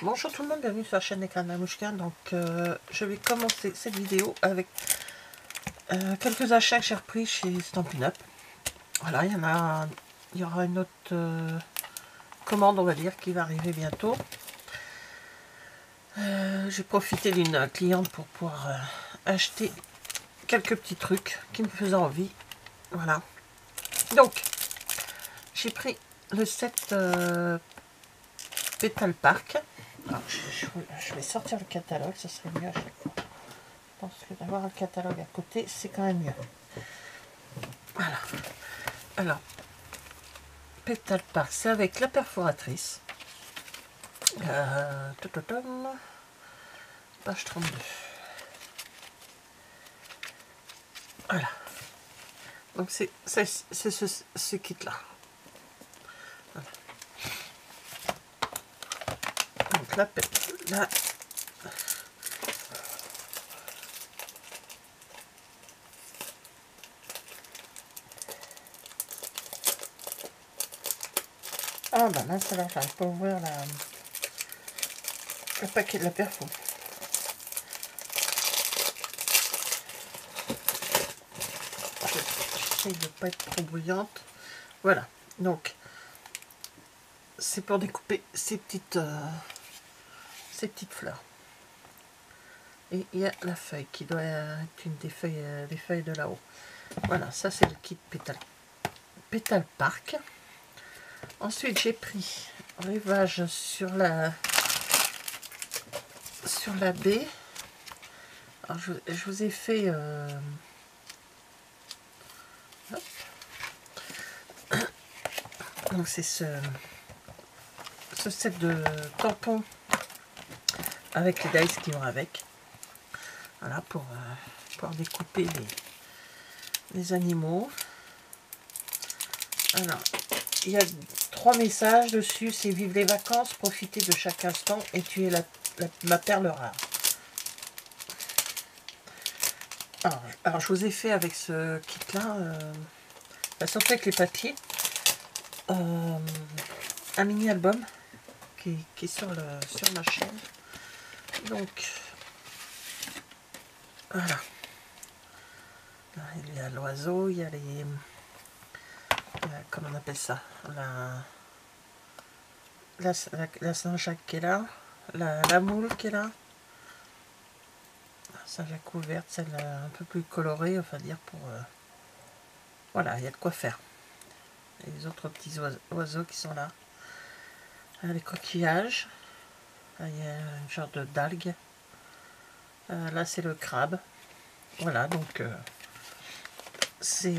Bonjour tout le monde, bienvenue sur la chaîne Écran de Mamouchka. Donc je vais commencer cette vidéo avec quelques achats que j'ai repris chez Stampin' Up. Voilà, il y aura une autre commande, on va dire, qui va arriver bientôt. J'ai profité d'une cliente pour pouvoir acheter quelques petits trucs qui me faisaient envie. Voilà. Donc, j'ai pris le set Petal Park. Alors, je vais sortir le catalogue, ça serait mieux à chaque fois. Je pense que d'avoir un catalogue à côté, c'est quand même mieux. Voilà. Alors, Petal Park, c'est avec la perforatrice. Page 32. Voilà. Donc, c'est ce kit-là. Voilà. Donc, la ah bah mince, alors j'arrive pas à ouvrir le paquet de la perfo. J'essaye de ne pas être trop bruyante. Voilà, donc c'est pour découper ces petites fleurs. Et il y a la feuille qui doit être une des feuilles de là-haut. Voilà, ça c'est le kit Petal Park. Ensuite j'ai pris rivage sur la baie. Alors, je vous ai fait donc c'est ce set de tampons avec les dice qui vont avec. Voilà, pour découper les animaux. Alors, il y a 3 messages dessus, c'est vive les vacances, profitez de chaque instant et tu es ma perle rare. Alors, je vous ai fait avec ce kit là, surtout avec les papiers, un mini album qui est sur ma chaîne. Donc voilà, là, il y a l'oiseau, il y a comment on appelle ça, la Saint-Jacques qui est là, la moule qui est là, Saint-Jacques ouverte, celle un peu plus colorée, enfin dire pour voilà, il y a de quoi faire. Et les autres petits oiseaux qui sont là, les coquillages, là, il y a une genre d'algue, là c'est le crabe. Voilà, donc ça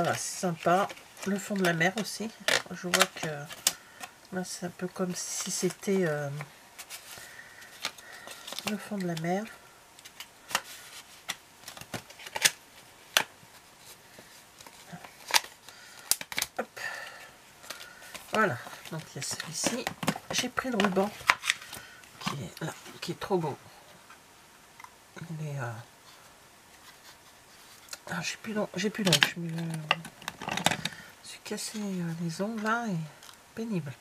va, c'est sympa. Le fond de la mer aussi, je vois que là c'est un peu comme si c'était le fond de la mer. Hop. Voilà, donc il y a celui-ci. J'ai pris le ruban qui est là, qui est trop beau. Il est ah, j'ai plus d'ongles, je me suis cassé les ongles là et pénible.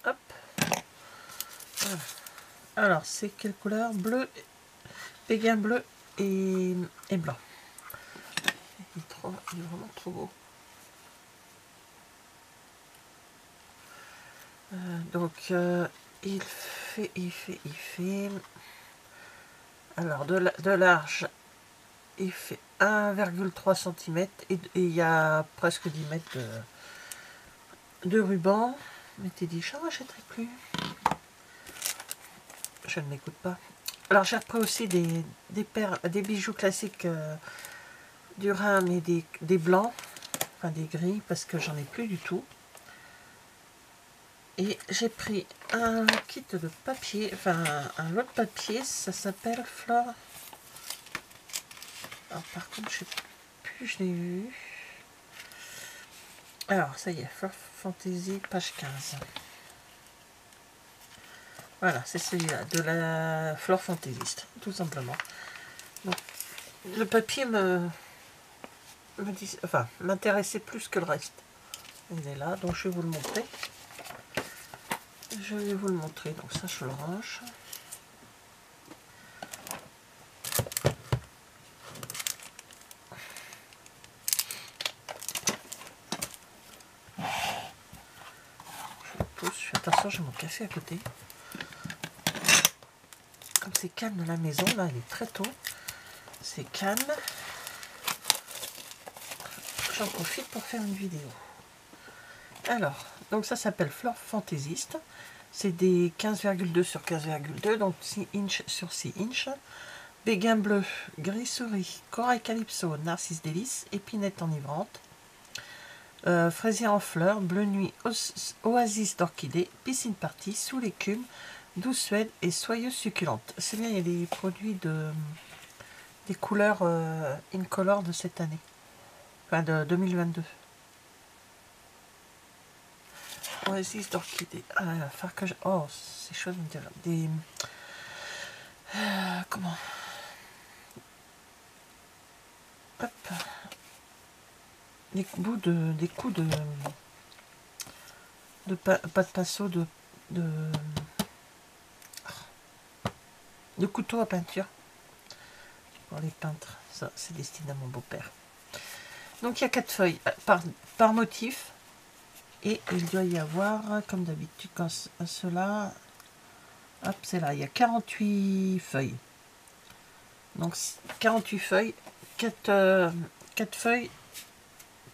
Hop. Voilà. Alors c'est quelle couleur? Bleu, béguin bleu et blanc. Il est vraiment trop beau. Donc il fait alors de large il fait 1,3 cm et il y a presque 10 mètres de ruban. Mais t'es dit, je n'achèterai plus. Je ne m'écoute pas. Alors j'ai repris aussi des bijoux classiques du Rhin et des blancs, enfin des gris, parce que j'en ai plus du tout. Et j'ai pris un kit de papier, enfin un lot de papier, ça s'appelle Flore. Alors par contre, je sais plus, je l'ai vu. Alors ça y est, Flore Fantasy, page 15. Voilà, c'est celui-là, de la Flore Fantaisiste, tout simplement. Donc, le papier me m'intéresser plus que le reste. Il est là, donc je vais vous le montrer. Je vais vous le montrer, donc ça je le range. Je le pousse, je fais attention, j'ai mon café à côté. Comme c'est calme dans la maison, là il est très tôt. C'est calme. J'en profite pour faire une vidéo. Alors, donc ça s'appelle Fleur Fantaisiste. C'est des 15,2 sur 15,2, donc 6 inches sur 6 inches. Béguin bleu, gris souris, corail calypso, narcisse délice, épinette enivrante, fraisier en fleurs, bleu nuit, oasis d'orchidée, piscine party, sous l'écume, douce suède et soyeuse succulente. C'est bien, il y a des produits des couleurs Incolor de cette année, enfin de 2022. Oasis d'orchidée. Faire que je... Oh, c'est chaud de me dire. Des... comment? Hop. Des coups pas de pinceau, de couteau à peinture. Pour les peintres. Ça, c'est destiné à mon beau-père. Donc, il y a 4 feuilles par motif. Et il doit y avoir, comme d'habitude, quand cela... Hop, c'est là. Il y a 48 feuilles. Donc, 48 feuilles. 4 feuilles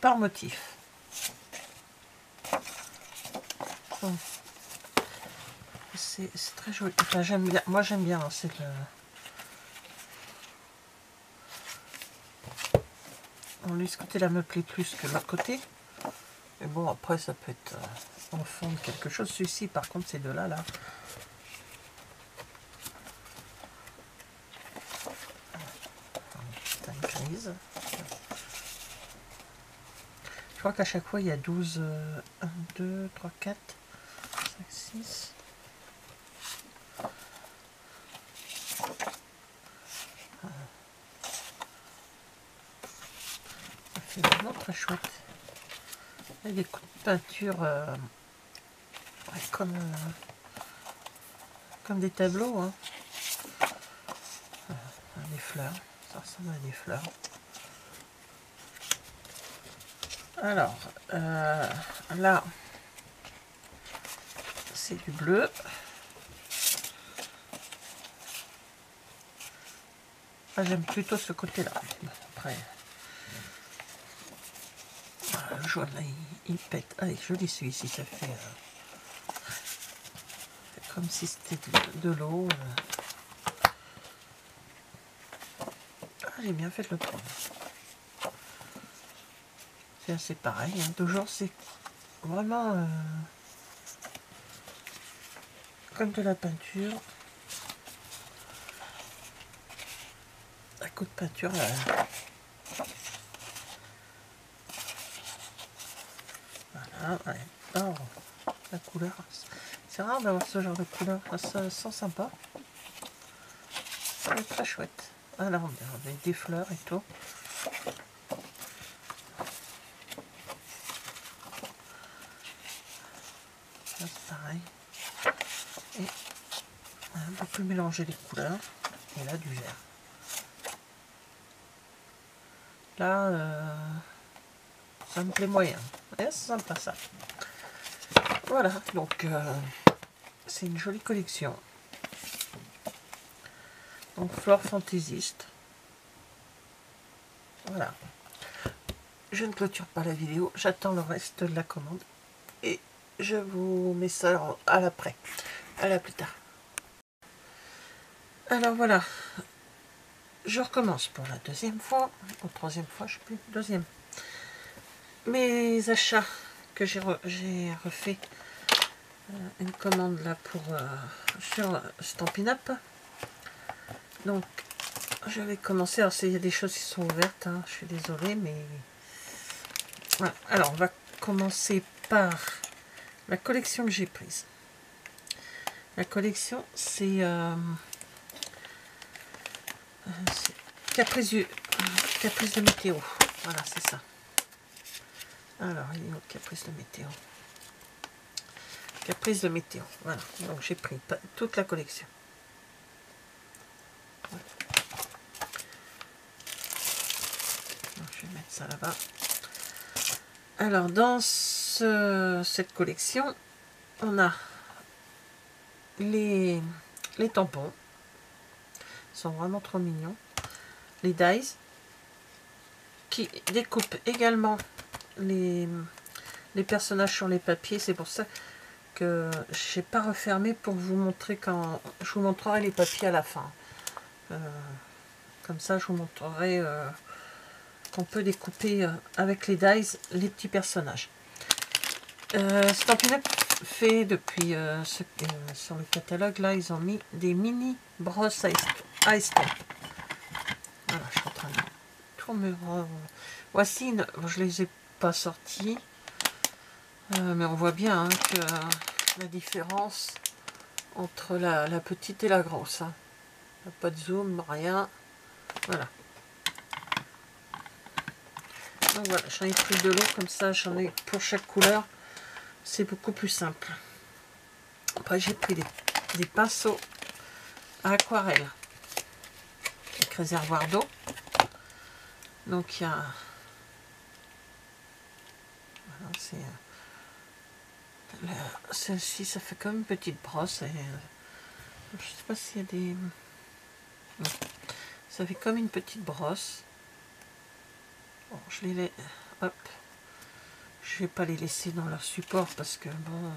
par motif. Bon. C'est très joli. Enfin, j'aime bien. Moi, j'aime bien. C'est le... Bon, lui, ce côté-là me plaît plus que l'autre côté. Mais bon, après, ça peut être en fond de quelque chose. Celui-ci, par contre, ces deux-là, là. C'est une grise. Je crois qu'à chaque fois, il y a 12... 1, 2, 3, 4, 5, 6... C'est vraiment très chouette. Il y a des coups de peinture comme des tableaux. Hein. Des fleurs. Ça ressemble à des fleurs. Alors, là, c'est du bleu. Ah, j'aime plutôt ce côté-là. Après... Le jaune là, il pète. Ah, joli celui-ci, ça fait comme si c'était de l'eau. Ah, j'ai bien fait de le prendre. C'est assez pareil. Hein. Toujours, c'est vraiment comme de la peinture. Un coup de peinture là. Voilà, ouais. Oh, la couleur. C'est rare d'avoir ce genre de couleur. Ça sent sympa. C'est très chouette. Alors, on a des fleurs et tout. Ça, c'est pareil. Et on peut plus mélanger les couleurs. Et là, du vert. Là, ça me plaît moyen. Et c'est sympa ça. Voilà, donc c'est une jolie collection. Donc Fleur Fantaisiste. Voilà. Je ne clôture pas la vidéo, j'attends le reste de la commande. Et je vous mets ça à l'après. À la plus tard. Alors voilà. Je recommence pour la deuxième fois. Ou troisième fois, je ne sais plus. Deuxième. Mes achats que j'ai refait. Une commande là pour sur Stampin' Up. Donc je vais commencer. Alors il y a des choses qui sont ouvertes, hein, je suis désolée, mais voilà. Alors on va commencer par la collection que j'ai prise. La collection c'est Caprice de météo. Voilà, c'est ça. Alors, il y a une autre caprice de météo. Caprice de météo. Voilà. Donc, j'ai pris toute la collection. Voilà. Donc, je vais mettre ça là-bas. Alors, dans cette collection, on a les tampons. Ils sont vraiment trop mignons. Les dies, qui découpent également les personnages sur les papiers. C'est pour ça que je n'ai pas refermé pour vous montrer quand je vous montrerai les papiers à la fin. Comme ça, je vous montrerai qu'on peut découper avec les dies les petits personnages. Stampin' Up fait depuis sur le catalogue, là, ils ont mis des mini brosses à estompe. Voilà, je suis en train de tout me... Voici, je les ai pas sortis, mais on voit bien hein, que la différence entre la petite et la grosse. Hein. Pas de zoom, rien. Voilà. Donc voilà, j'en ai pris de l'eau, comme ça j'en ai pour chaque couleur. C'est beaucoup plus simple. Après j'ai pris des pinceaux à aquarelle avec réservoir d'eau. Donc il y a... Voilà, c'est... Celle-ci, ça fait comme une petite brosse. Et, je sais pas s'il y a des... Non. Ça fait comme une petite brosse. Bon, je les laisse... Hop. Je vais pas les laisser dans leur support parce que bon...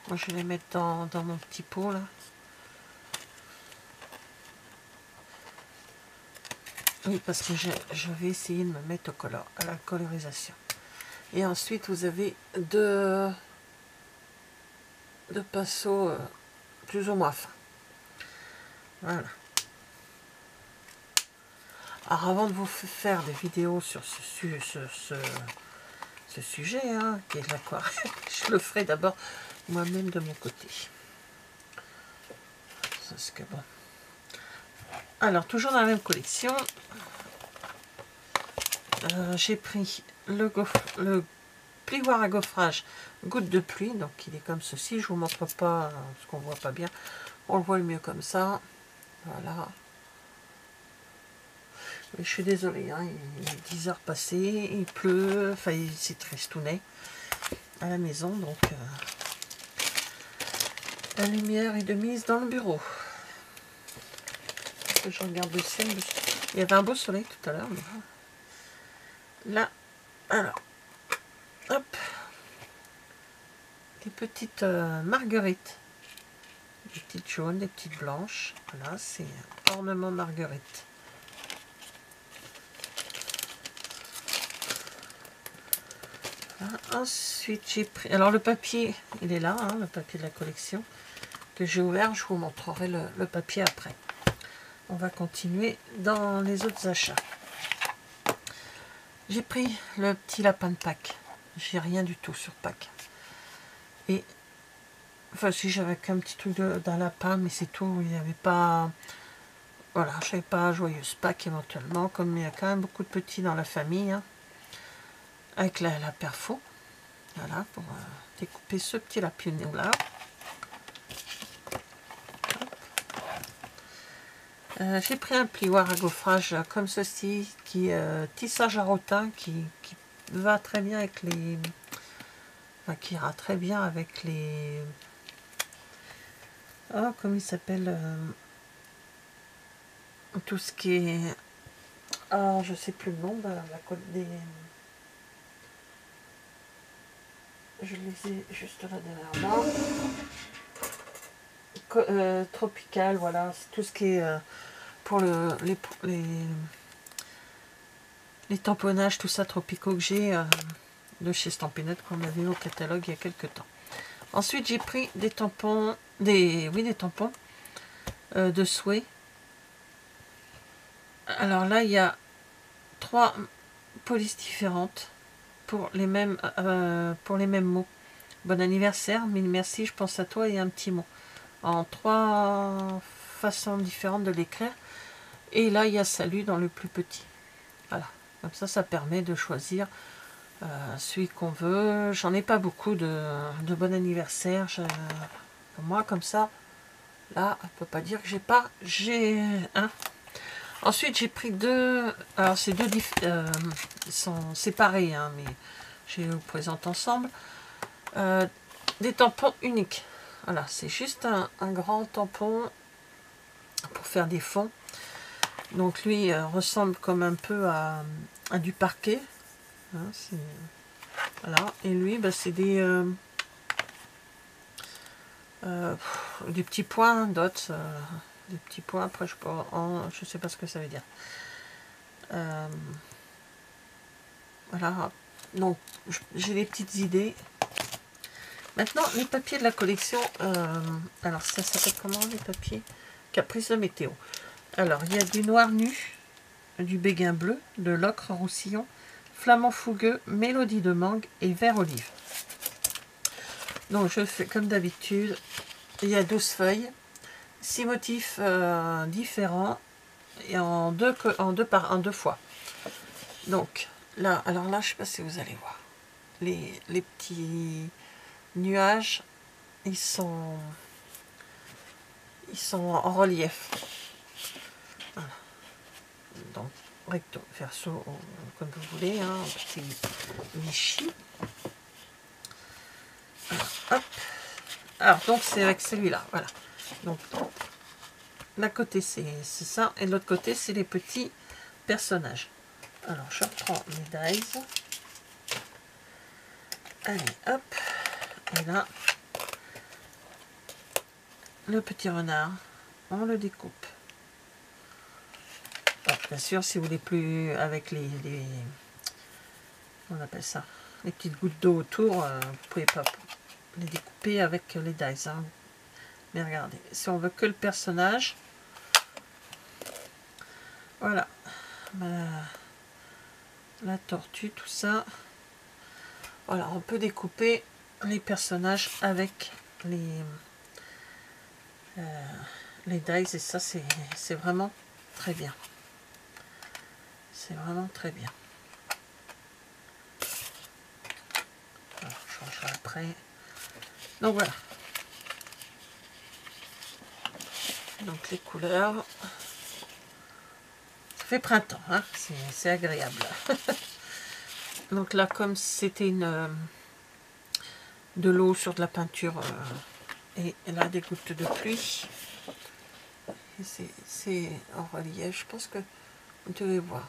Moi je vais les mettre dans mon petit pot là. Oui, parce que je vais essayer de me mettre à la colorisation. Et ensuite vous avez deux pinceaux plus ou moins fins. Voilà. Alors avant de vous faire des vidéos sur ce sujet, hein, qui est l'aquarelle, je le ferai d'abord moi-même de mon côté. Parce que bon. Alors, toujours dans la même collection, j'ai pris le plioir à gaufrage goutte de pluie. Donc, il est comme ceci. Je vous montre pas ce qu'on voit pas bien. On le voit le mieux comme ça. Voilà. Mais je suis désolée, hein, il est 10 heures passées, il pleut, enfin, c'est tristounet à la maison. Donc, la lumière est de mise dans le bureau. Je regarde le ciel. Il y avait un beau soleil tout à l'heure. Là, alors, hop, des petites marguerites, des petites jaunes, des petites blanches. Voilà, c'est ornement marguerite. Voilà. Ensuite, j'ai pris. Alors, le papier, il est là, hein, le papier de la collection que j'ai ouvert. Je vous montrerai le papier après. On va continuer dans les autres achats. J'ai pris le petit lapin de Pâques. J'ai rien du tout sur Pâques. Et enfin si j'avais qu'un petit truc d'un lapin, mais c'est tout. Il n'y avait pas... Voilà, je n'avais pas joyeuse Pâques éventuellement, comme il y a quand même beaucoup de petits dans la famille. Hein, avec la perfo. Voilà, pour découper ce petit lapin là. J'ai pris un plioir à gaufrage comme ceci, qui tissage à rotin, qui va très bien avec les... Enfin, qui ira très bien avec les... Oh, comment il s'appelle tout ce qui est... Ah, je sais plus le nom, des... Je les ai juste là derrière moi. Tropical, voilà, c'est tout ce qui est... pour les tamponnages, tout ça tropicaux que j'ai de chez Stampin' Up qu'on avait au catalogue il y a quelques temps. Ensuite, j'ai pris des tampons, des tampons de souhait. Alors là, il y a 3 polices différentes pour les mêmes mots. Bon anniversaire, mille merci, je pense à toi et un petit mot. En 3 façons différentes de l'écrire. Et là, il y a salut dans le plus petit. Voilà, Comme ça permet de choisir celui qu'on veut. J'en ai pas beaucoup de bon anniversaire. Moi, comme ça, là, on peut pas dire que j'ai pas. J'ai un. Ensuite, j'ai pris deux. Alors, ces deux ils sont séparés, hein, mais je les vous présente ensemble. Des tampons uniques. Voilà, c'est juste un grand tampon pour faire des fonds. Donc lui ressemble comme un peu à du parquet. Hein, voilà. Et lui, bah, c'est des petits points dots. Des petits points, après je sais pas ce que ça veut dire. Voilà. Donc j'ai des petites idées. Maintenant, les papiers de la collection. Alors ça s'appelle comment les papiers? Caprice de météo. Alors, il y a du noir nu, du béguin bleu, de l'ocre roussillon, flamand fougueux, mélodie de mangue et vert olive. Donc, je fais comme d'habitude. Il y a 12 feuilles, 6 motifs différents et en deux fois. Donc, là, alors là, je ne sais pas si vous allez voir. Les petits nuages, ils sont en relief. Voilà. Donc, recto, verso, comme vous voulez, hein, un petit Vichy. Hop. Alors, donc, c'est avec celui-là, voilà. Donc, d'un côté, c'est ça, et de l'autre côté, c'est les petits personnages. Alors, je reprends mes dies. Allez, hop. Et là, le petit renard, on le découpe. Bon, bien sûr, si vous voulez plus avec les on appelle ça, les petites gouttes d'eau autour, vous pouvez pas les découper avec les dies. Hein. Mais regardez, si on veut que le personnage, voilà, la tortue, tout ça. Voilà, on peut découper les personnages avec les dies et ça c'est vraiment très bien. C'est vraiment très bien. Alors, je changerai après. Donc voilà. Donc les couleurs. Ça fait printemps, hein, c'est agréable. Donc là, comme c'était de l'eau sur de la peinture et là des gouttes de pluie, c'est en relief. Je pense que vous devez voir.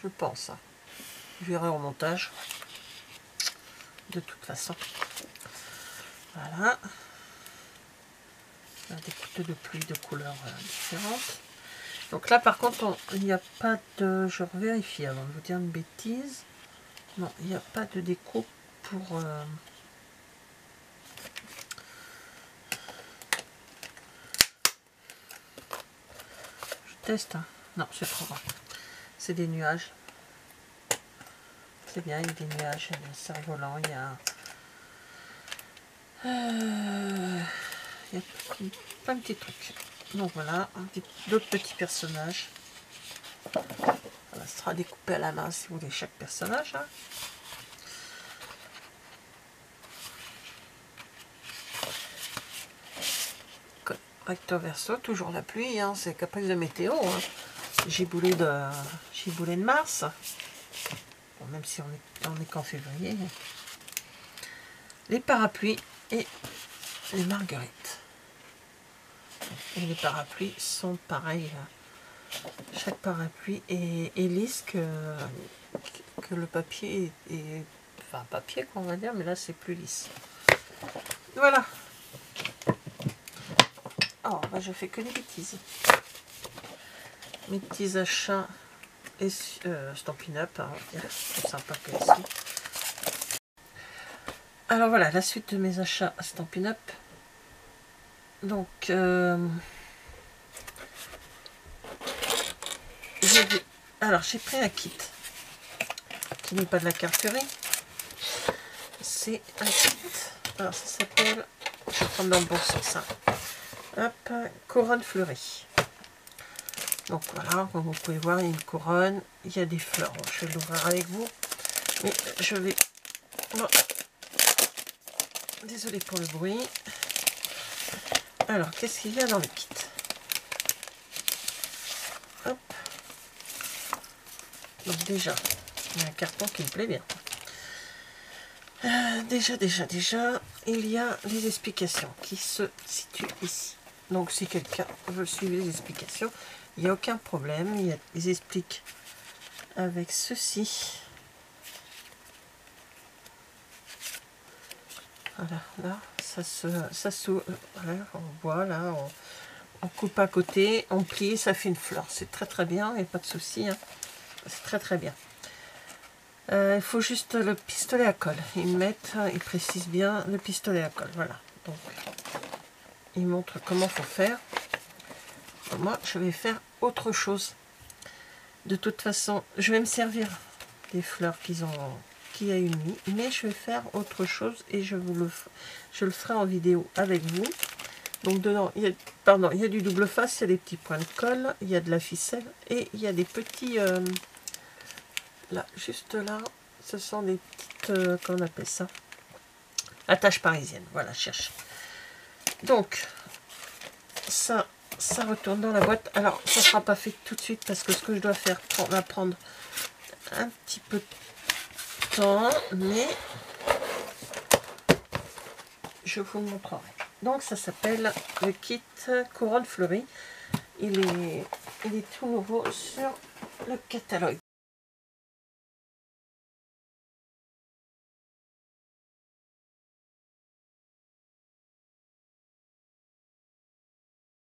Je pense. Hein. Je verrai au montage. De toute façon. Voilà. Là, des gouttes de pluie de couleurs différentes. Donc là, par contre, il n'y a pas de... Je revérifie avant de vous dire une bêtise. Non, il n'y a pas de découpe pour... Je teste. Hein. Non, c'est trop grand. C'est des nuages. C'est bien, il y a des nuages, il y a des cerfs-volants, il y a... il y a plein de petits trucs. Donc voilà, d'autres petits personnages. Ça sera découpé à la main si vous voulez chaque personnage. Hein. Recto verso, toujours la pluie, hein, c'est caprice de météo. Hein. Giboulé de mars. Bon, même si on est qu'en février. Les parapluies et les marguerites. Et les parapluies sont pareils. Chaque parapluie est lisse que le papier est... Enfin, papier qu'on va dire, mais là c'est plus lisse. Voilà. Oh, bah, je fais que des bêtises. Mes petits achats et Stampin' Up, hein, c'est sympa que ici. Alors voilà, la suite de mes achats à Stampin' Up. Donc, j'ai pris un kit qui n'est pas de la carterie. C'est un kit. Alors ça s'appelle, je vais prendre dans le bon sens ça. Hop, couronne fleurie. Donc voilà, comme vous pouvez voir, il y a une couronne, il y a des fleurs. Bon, je vais l'ouvrir avec vous, mais je vais... Bon. Désolée pour le bruit. Alors, qu'est-ce qu'il y a dans le kit? Hop. Donc déjà, il y a un carton qui me plaît bien. Déjà, il y a les explications qui se situent ici. Donc si quelqu'un veut suivre les explications, il n'y a aucun problème. Ils expliquent avec ceci. Voilà, là, ça s'ouvre. Voilà, on voit là, on coupe à côté, on plie, ça fait une fleur. C'est très bien, il n'y a pas de souci. Hein. C'est très bien. Il faut juste le pistolet à colle. Ils précisent bien le pistolet à colle. Voilà. Donc, ils montrent comment faut faire. Moi, je vais faire autre chose. De toute façon, je vais me servir des fleurs qu'il y a eu mis, mais je vais faire autre chose et je le ferai en vidéo avec vous. Donc dedans, il y a du double face, il y a des petits points de colle, il y a de la ficelle et il y a des petits... là, juste là, ce sont des petites, comment on appelle ça? Attaches parisiennes, voilà, cherche. Donc, ça retourne dans la boîte. Alors, ça ne sera pas fait tout de suite parce que ce que je dois faire va prendre un petit peu de temps, mais je vous le montrerai. Donc, ça s'appelle le kit couronne fleurie. Il est tout nouveau sur le catalogue.